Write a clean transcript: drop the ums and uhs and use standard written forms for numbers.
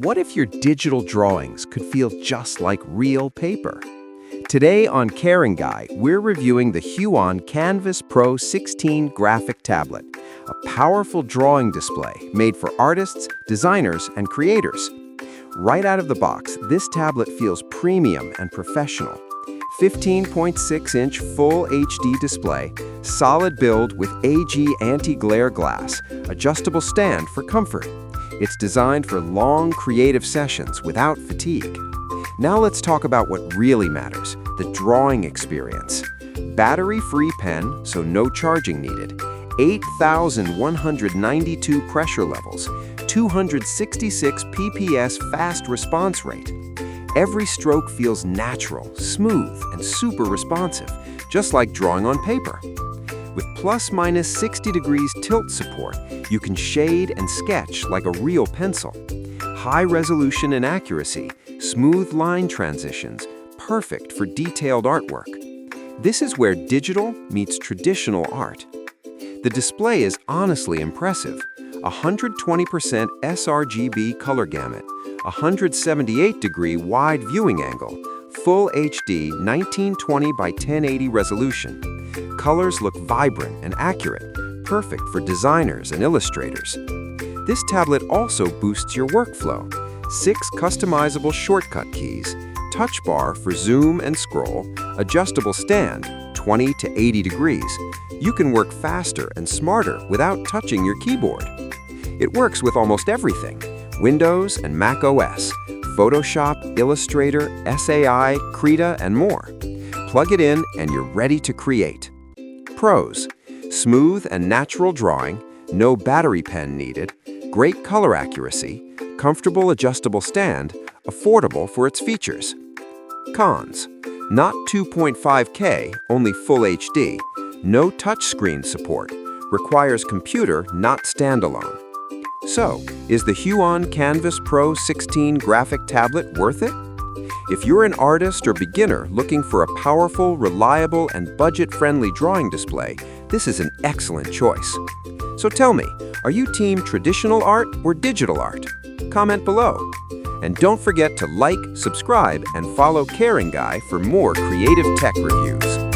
What if your digital drawings could feel just like real paper? Today on Caring Guy, we're reviewing the Huion Kamvas Pro 16 graphic tablet, a powerful drawing display made for artists, designers, and creators. Right out of the box, this tablet feels premium and professional. 15.6-inch Full HD display, solid build with AG anti-glare glass, adjustable stand for comfort. It's designed for long, creative sessions without fatigue. Now let's talk about what really matters, the drawing experience. Battery-free pen, so no charging needed. 8,192 pressure levels, 266 PPS fast response rate. Every stroke feels natural, smooth, and super responsive, just like drawing on paper. With plus-minus 60 degrees tilt support, you can shade and sketch like a real pencil. High resolution and accuracy, smooth line transitions, perfect for detailed artwork. This is where digital meets traditional art. The display is honestly impressive. 120% sRGB color gamut, 178-degree wide viewing angle, Full HD 1920 by 1080 resolution. Colors look vibrant and accurate, perfect for designers and illustrators. This tablet also boosts your workflow. 6 customizable shortcut keys, touch bar for zoom and scroll, adjustable stand, 20 to 80 degrees. You can work faster and smarter without touching your keyboard. It works with almost everything: Windows and Mac OS, Photoshop, Illustrator, SAI, Krita, and more. Plug it in and you're ready to create. Pros: smooth and natural drawing, no battery pen needed, great color accuracy, comfortable adjustable stand, affordable for its features. Cons: not 2.5K, only Full HD, no touchscreen support, requires computer, not standalone. So, is the Huion Kamvas Pro 16 graphic tablet worth it? If you're an artist or beginner looking for a powerful, reliable, and budget-friendly drawing display, this is an excellent choice. So tell me, are you team traditional art or digital art? Comment below. And don't forget to like, subscribe, and follow Caring Guy for more creative tech reviews.